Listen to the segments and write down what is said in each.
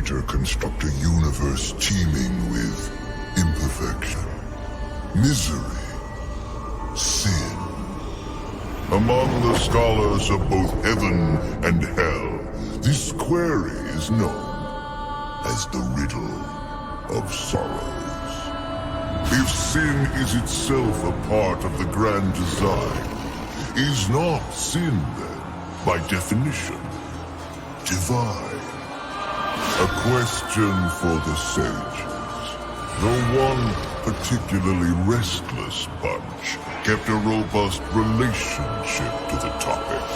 Creator construct a universe teeming with imperfection, misery, sin. Among the scholars of both heaven and hell, this query is known as the riddle of sorrows. If sin is itself a part of the grand design, is not sin then, by definition, divine? A question for the sages. Though one particularly restless bunch kept a robust relationship to the topic.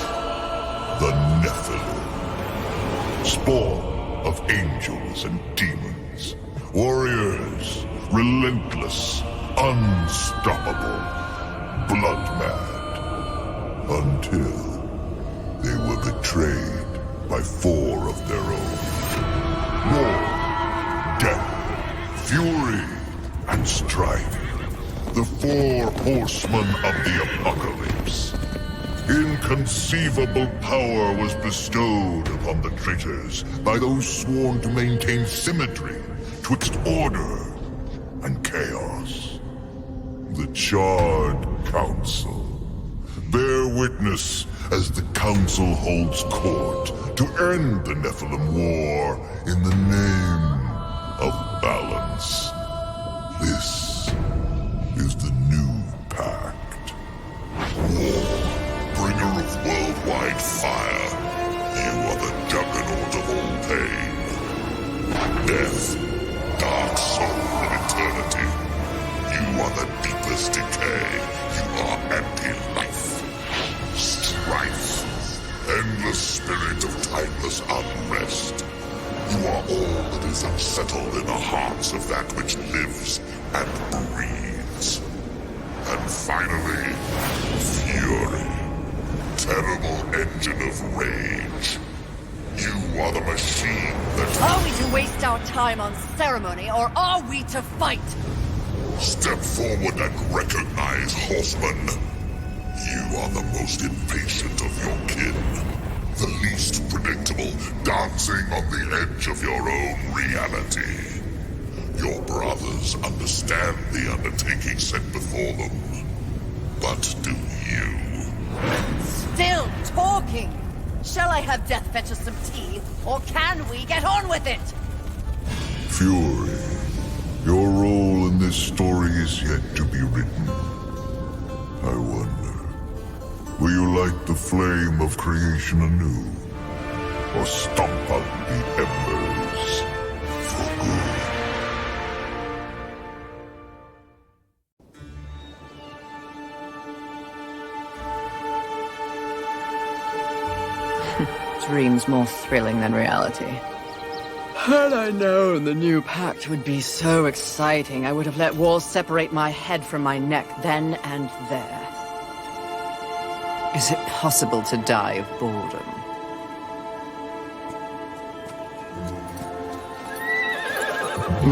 The Nephilim. Spawn of angels and demons. Warriors, relentless, unstoppable, blood-mad. Until they were betrayed by four of their own. War, death, fury, and strife. The four horsemen of the apocalypse. Inconceivable power was bestowed upon the traitors by those sworn to maintain symmetry twixt order and chaos. The Charred Council. Bear witness as the Council holds court to end the Nephilim War in the name of balance. This is the new pact. War, bringer of worldwide fire. You are the juggernaut of all pain. Death, dark soul of eternity. You are the deepest decay. You are anti-life. Strife, endless spirit of timeless unrest. You are all that is unsettled in the hearts of that which lives and breathes. And finally, fury. Terrible engine of rage. You are the machine that... Are we to waste our time on ceremony, or are we to fight? Step forward and recognize, horseman. You are the most impatient of your kin. The least predictable, dancing on the edge of your own reality. Your brothers understand the undertaking set before them. But do you? Still talking! Shall I have Death fetch us some tea, or can we get on with it? Fury, your role in this story is yet to be written. I wonder, will you light the flame of creation anew? Or stomp out the embers for good? Dreams more thrilling than reality. Had I known the new pact would be so exciting, I would have let walls separate my head from my neck then and there. Is it possible to die of boredom?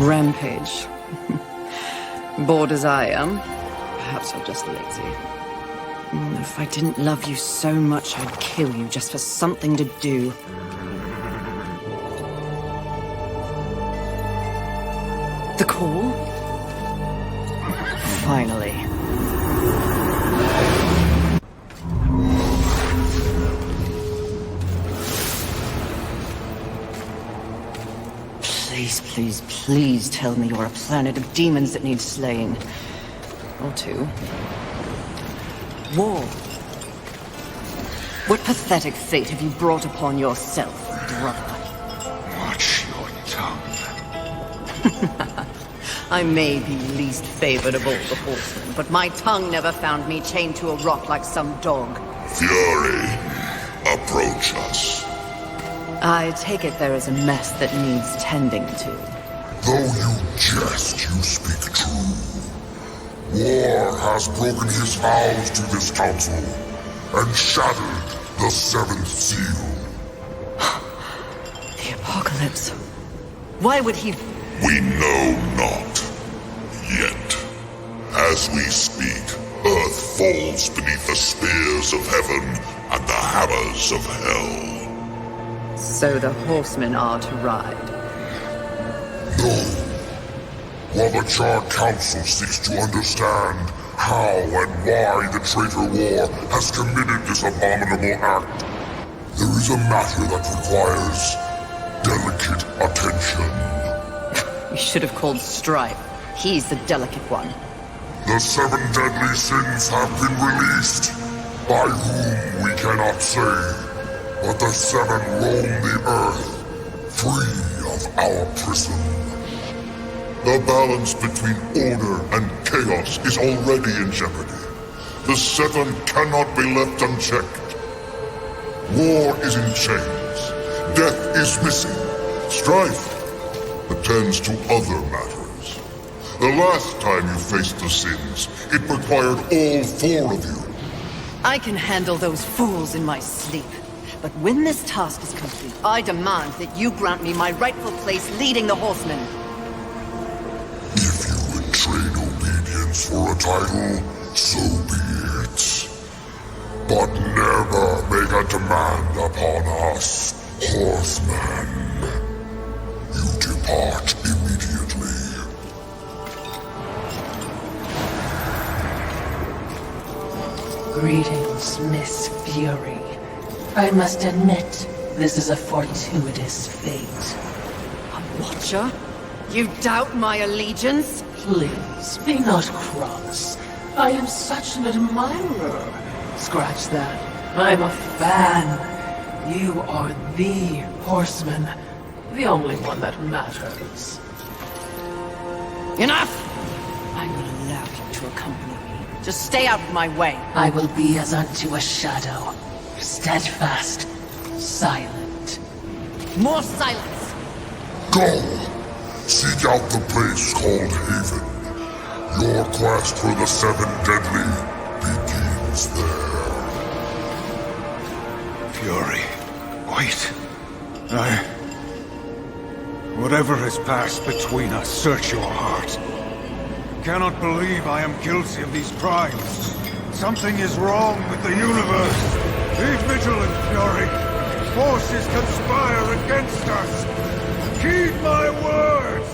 Rampage. Bored as I am, perhaps I'm just lazy. If I didn't love you so much, I'd kill you just for something to do. The call? Finally. Please, please, please tell me you're a planet of demons that needs slaying. Or two. War. What pathetic fate have you brought upon yourself, brother? Watch your tongue. I may be least favored of all the horsemen, but my tongue never found me chained to a rock like some dog. Fury, approach us. I take it there is a mess that needs tending to. Though you jest, you speak true. War has broken his vows to this council, and shattered the seventh seal. The apocalypse. Why would he... We know not. Yet. As we speak, Earth falls beneath the spears of heaven and the hammers of hell. So the horsemen are to ride. No. While the Charred Council seeks to understand how and why the traitor war has committed this abominable act, there is a matter that requires delicate attention. You should have called Strife. He's the delicate one. The 7 deadly sins have been released, by whom we cannot say, but the 7 roam the earth, free of our prison. The balance between order and chaos is already in jeopardy. The 7 cannot be left unchecked. War is in chains. Death is missing. Strife attends to other matters. The last time you faced the sins, it required all 4 of you. I can handle those fools in my sleep. But when this task is complete, I demand that you grant me my rightful place leading the Horsemen. If you would trade obedience for a title, so be it. But never make a demand upon us, Horsemen. You depart immediately. Greetings, Miss Fury. I must admit, this is a fortuitous fate. A Watcher? You doubt my allegiance? Please, be not cross. I am such an admirer. Scratch that. I'm a fan. You are the Horseman. The only one that matters. Enough! I will allow you to accompany me. Just stay out of my way. I will be as unto a shadow. Steadfast. Silent. More silence! Go! Seek out the place called Haven. Your quest for the 7 deadly begins there. Fury. Wait. Whatever has passed between us, search your heart. Cannot believe I am guilty of these crimes. Something is wrong with the universe. Be vigilant, Fury. Forces conspire against us. Heed my words!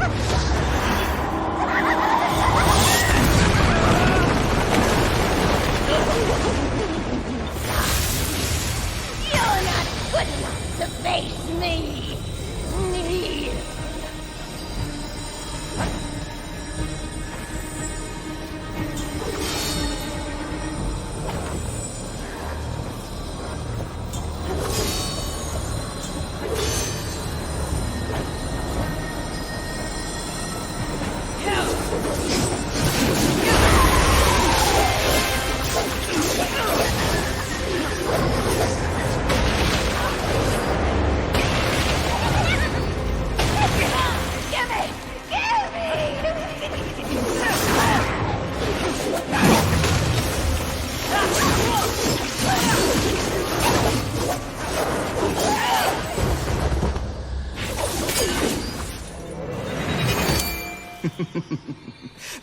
You're not good enough to face me!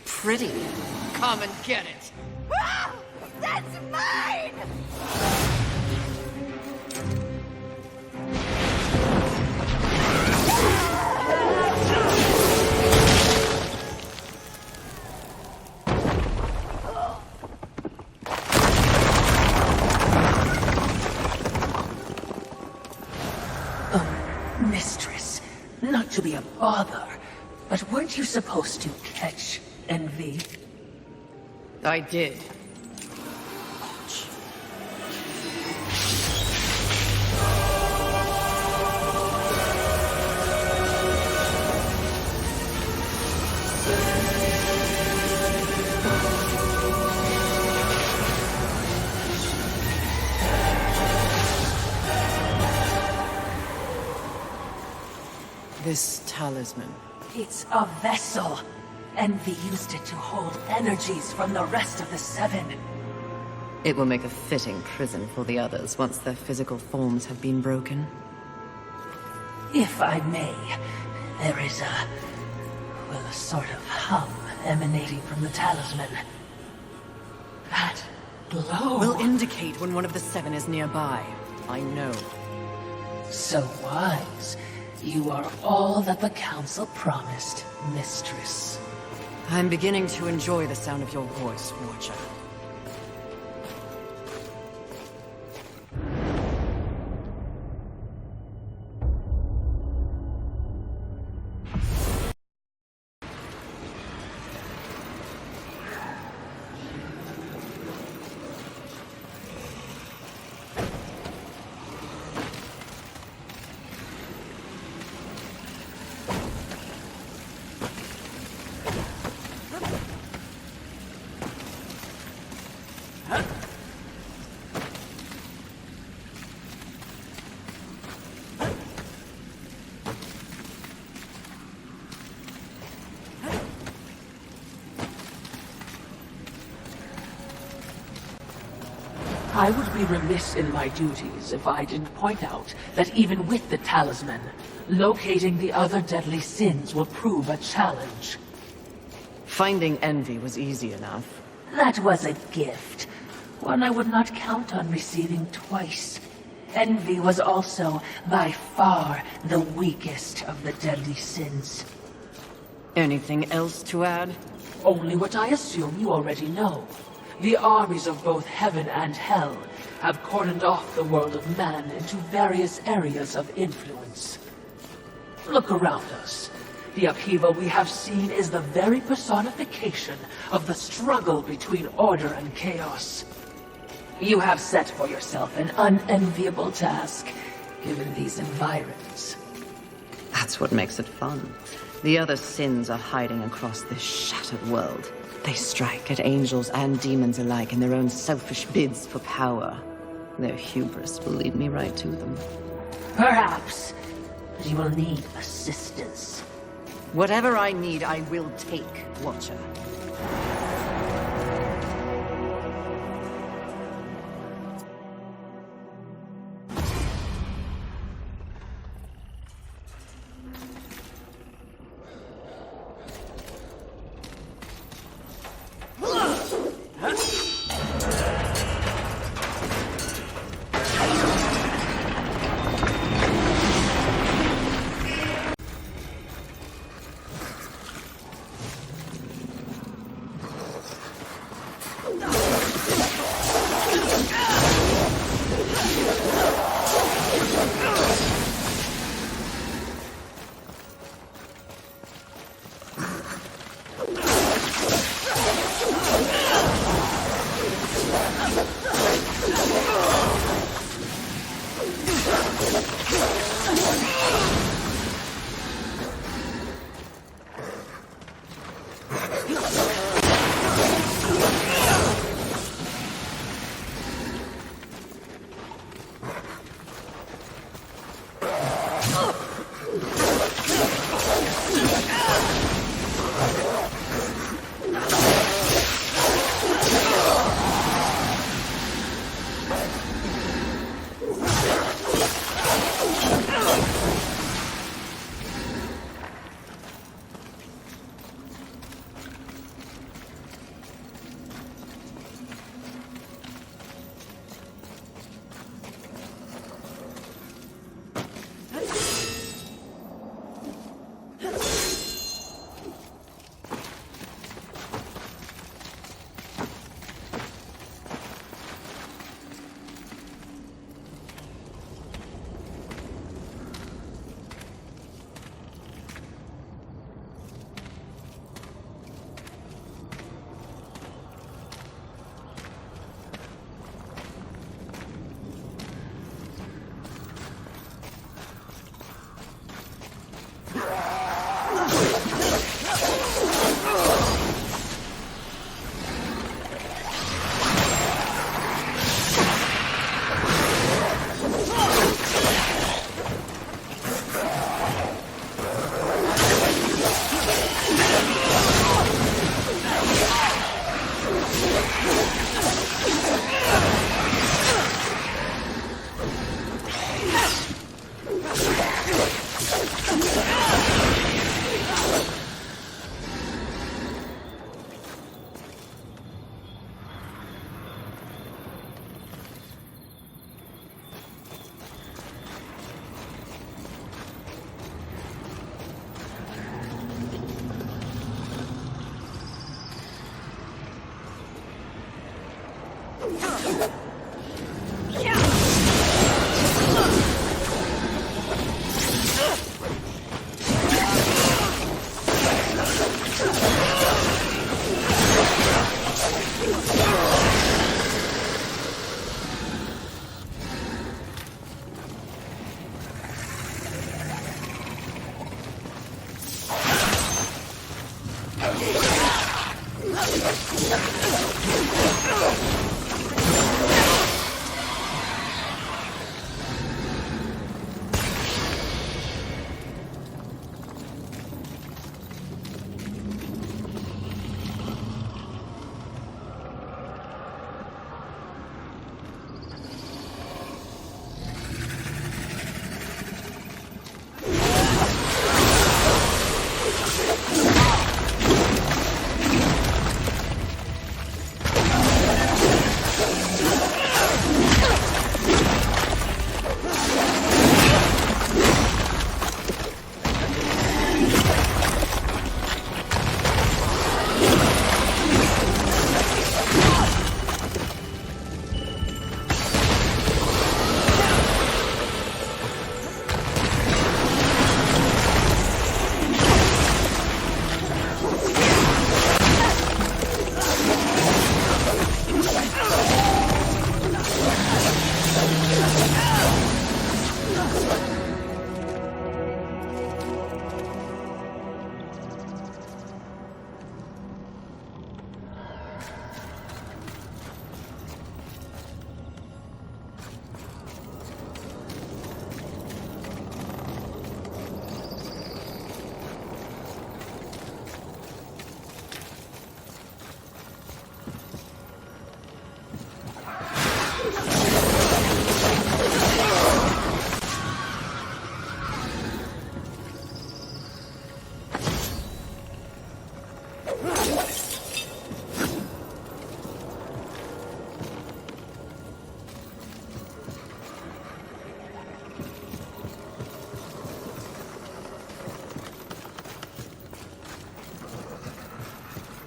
Pretty. Come and get it. Ah! That's mine! Mistress, not to be a bother, but weren't you supposed to catch Envy? I did. This talisman. It's a vessel. Envy used it to hold energies from the rest of the Seven. It will make a fitting prison for the others once their physical forms have been broken. If I may, there is a sort of hum emanating from the talisman. That glow. Will indicate when one of the Seven is nearby. I know. So wise. You are all that the Council promised, Mistress. I'm beginning to enjoy the sound of your voice, Watcher. I would be remiss in my duties if I didn't point out that even with the talisman, locating the other deadly sins will prove a challenge. Finding Envy was easy enough. That was a gift, one I would not count on receiving twice. Envy was also, by far, the weakest of the deadly sins. Anything else to add? Only what I assume you already know. The armies of both heaven and hell have cordoned off the world of man into various areas of influence. Look around us. The upheaval we have seen is the very personification of the struggle between order and chaos. You have set for yourself an unenviable task, given these environs. That's what makes it fun. The other sins are hiding across this shattered world. They strike at angels and demons alike in their own selfish bids for power. Their hubris will lead me right to them. Perhaps, but you will need assistance. Whatever I need, I will take, Watcher.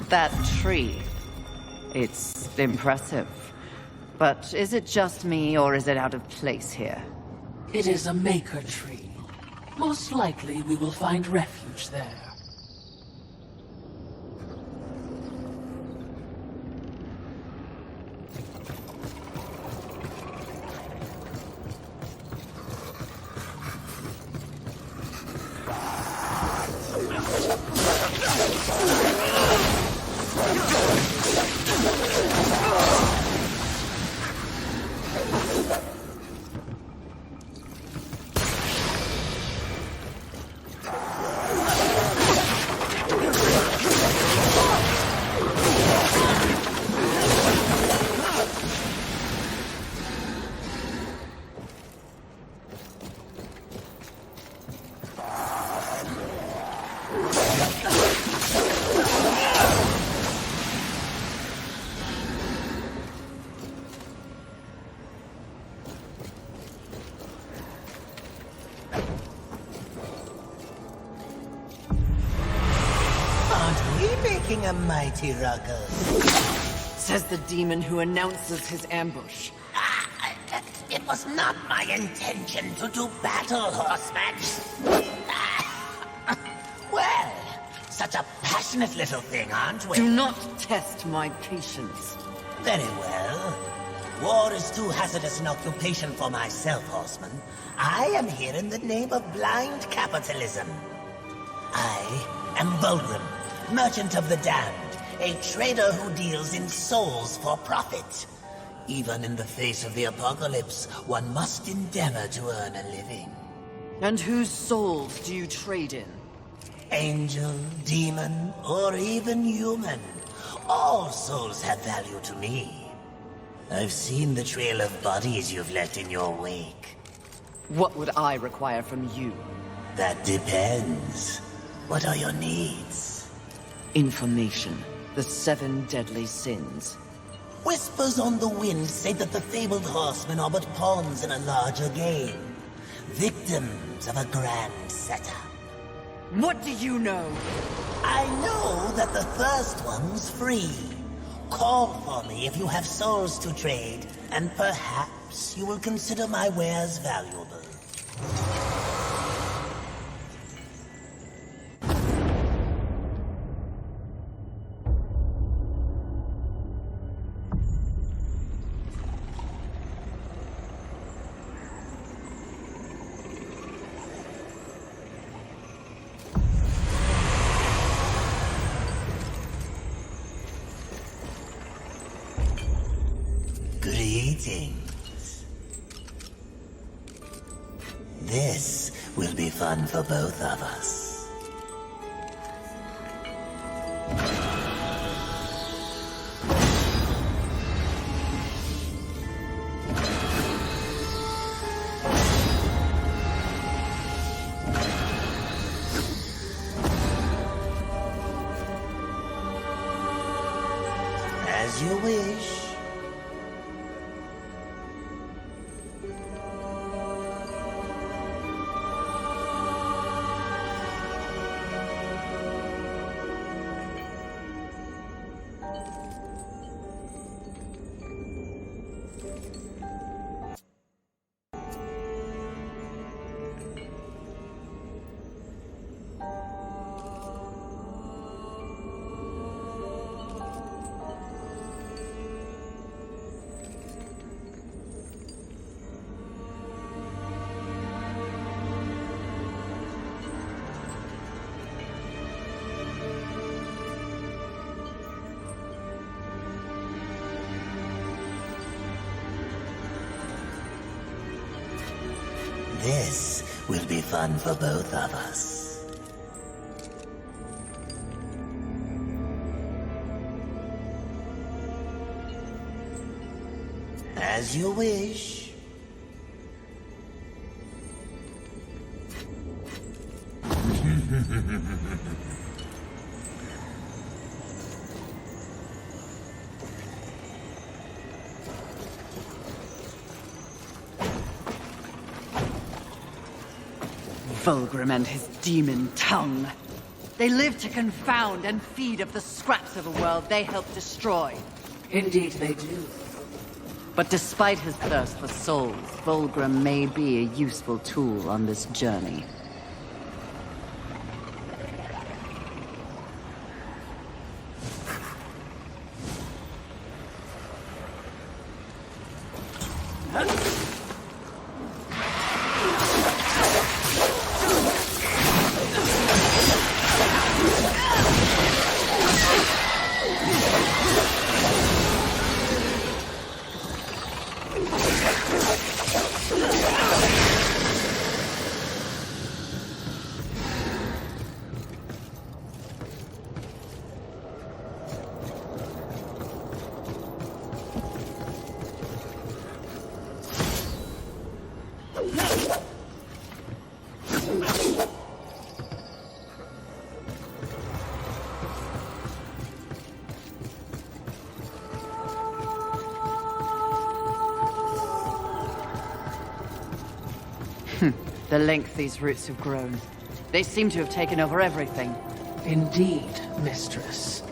That tree. It's impressive. But is it just me, or is it out of place here? It is a maker tree. Most likely we will find refuge there. making a mighty ruckus. Says the demon who announces his ambush. It was not my intention to do battle, horseman. Well, such a passionate little thing, aren't we? Do not test my patience. Very well. War is too hazardous an occupation for myself, horseman. I am here in the name of blind capitalism. I am Volgrim, merchant of the damned, a trader who deals in souls for profit. Even in the face of the apocalypse, one must endeavor to earn a living. And whose souls do you trade in? Angel, demon, or even human. All souls have value to me. I've seen the trail of bodies you've left in your wake. What would I require from you? That depends. What are your needs? Information. The 7 deadly sins. Whispers on the wind say that the fabled horsemen are but pawns in a larger game. Victims of a grand setup. What do you know? I know that the first one's free. Call for me if you have souls to trade, and perhaps you will consider my wares valuable. Greetings. This will be fun for both of us. As you wish. This will be fun for both of us. As you wish. Volgrim and his demon tongue. They live to confound and feed of the scraps of a world they helped destroy. Indeed they do. But despite his thirst for souls, Volgrim may be a useful tool on this journey. The length these roots have grown. They seem to have taken over everything. Indeed. mistress.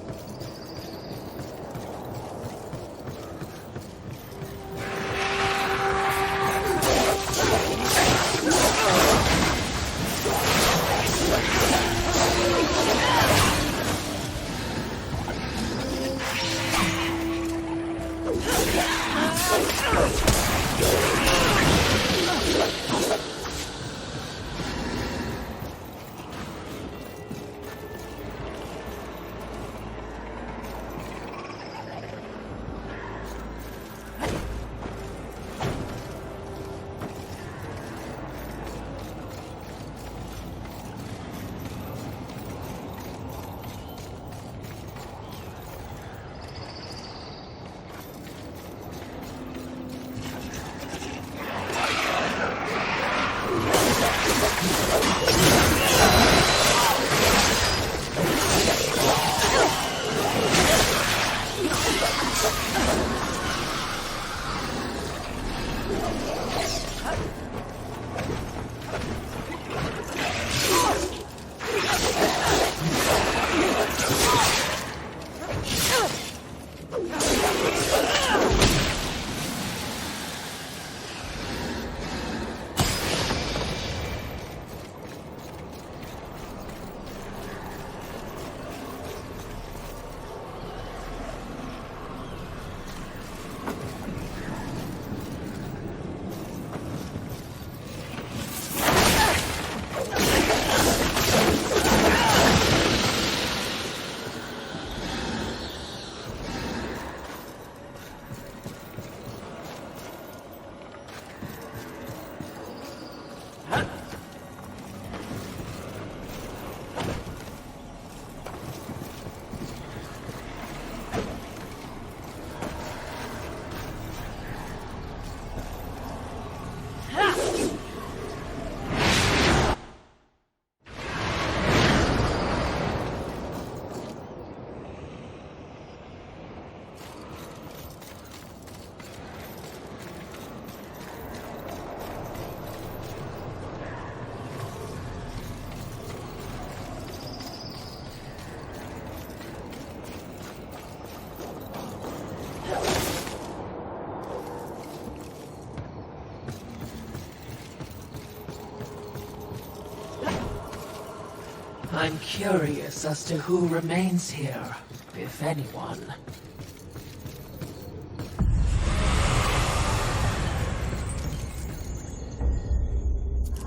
I'm curious as to who remains here, if anyone.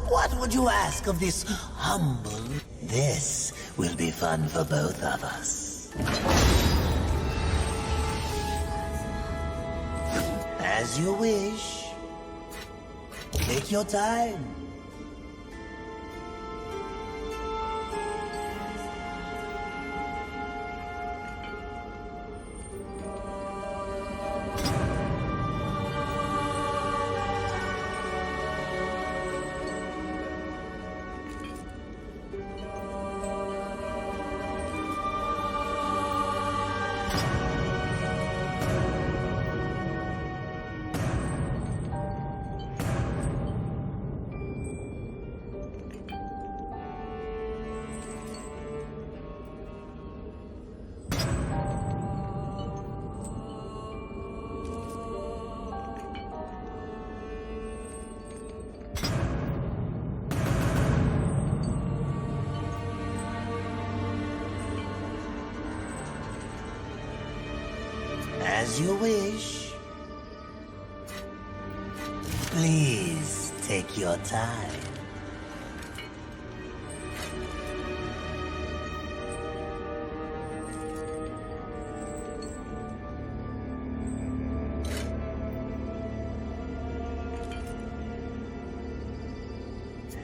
What would you ask of this humble? This will be fun for both of us. As you wish. Take your time. As you wish. Please take your time.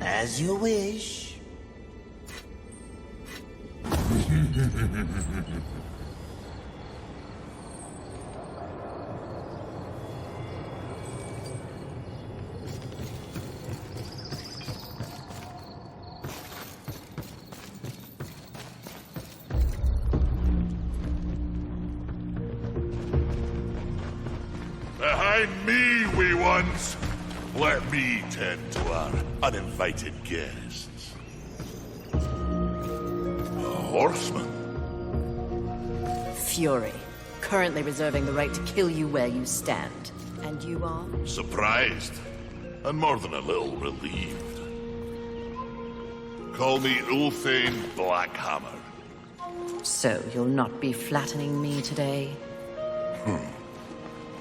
As you wish. Behind me, wee ones! Let me tend to our uninvited guests. A horseman? Fury, currently reserving the right to kill you where you stand. And you are? Surprised, and more than a little relieved. Call me Ulthane Blackhammer. So you'll not be flattening me today?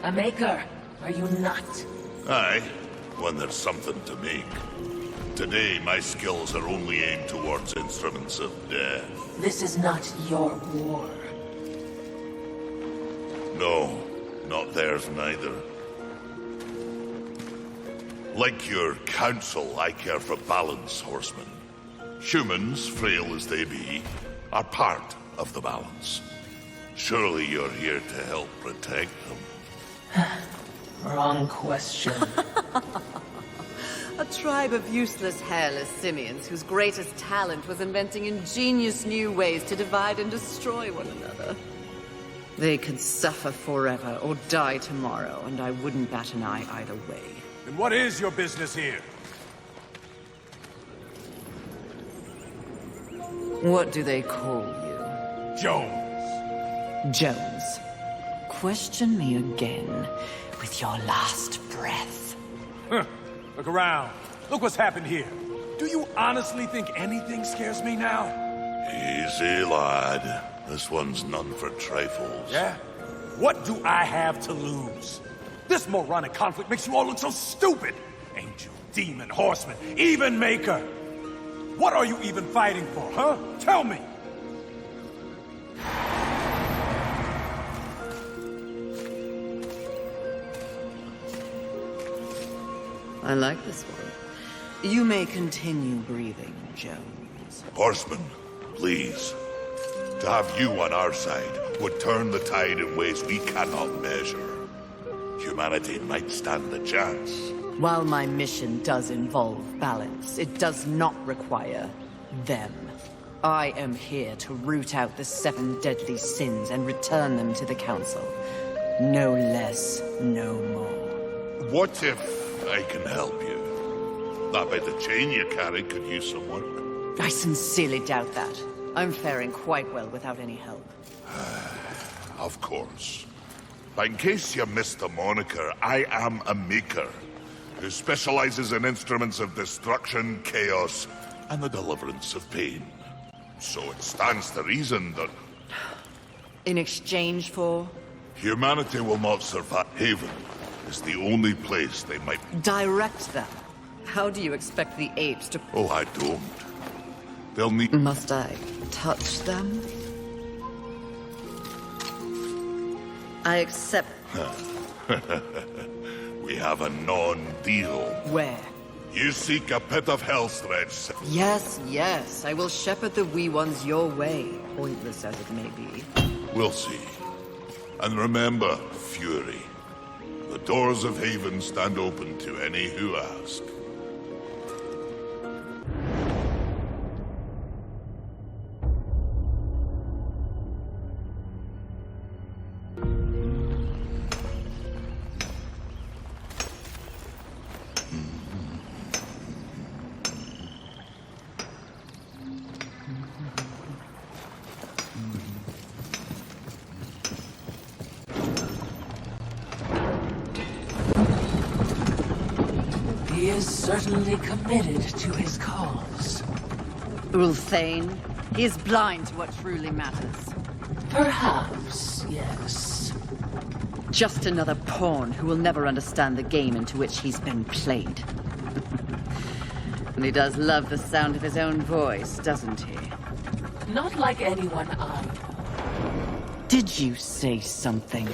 A maker, are you not? Aye, when there's something to make. Today, my skills are only aimed towards instruments of death. This is not your war. No, not theirs neither. Like your council, I care for balance, Horseman. Humans, frail as they be, are part of the balance. Surely you're here to help protect them. Wrong question. A tribe of useless, hairless simians whose greatest talent was inventing ingenious new ways to divide and destroy one another. They could suffer forever or die tomorrow, and I wouldn't bat an eye either way. And what is your business here? What do they call you? Jones. Jones. Question me again with your last breath. Huh. Look around. Look what's happened here. Do you honestly think anything scares me now? Easy, lad. This one's none for trifles. Yeah? What do I have to lose? This moronic conflict makes you all look so stupid. Angel, demon, horseman, even maker. What are you even fighting for, huh? Tell me! I like this one. You may continue breathing, Jones. Horseman, please. To have you on our side would turn the tide in ways we cannot measure. Humanity might stand a chance. While my mission does involve balance, it does not require them. I am here to root out the 7 deadly sins and return them to the Council. No less, no more. What if I can help you? That by the chain you carry could use some work. I sincerely doubt that. I'm faring quite well without any help. Of course. But in case you missed the moniker, I am a maker who specializes in instruments of destruction, chaos, and the deliverance of pain. So it stands to reason that In exchange for? humanity will not survive. Haven is the only place they might... Direct them. How do you expect the apes to... Oh, I don't. They'll need... Must I touch them? I accept... We have a non-deal. Where? You seek a pit of hellstretch. Yes, yes. I will shepherd the wee ones your way, pointless as it may be. We'll see. And remember, Fury. The doors of Haven stand open to any who ask. He is certainly committed to his cause. Ulthane, he is blind to what truly matters. Perhaps, yes. Just another pawn who will never understand the game into which he's been played. And he does love the sound of his own voice, doesn't he? Not like anyone I know. Did you say something?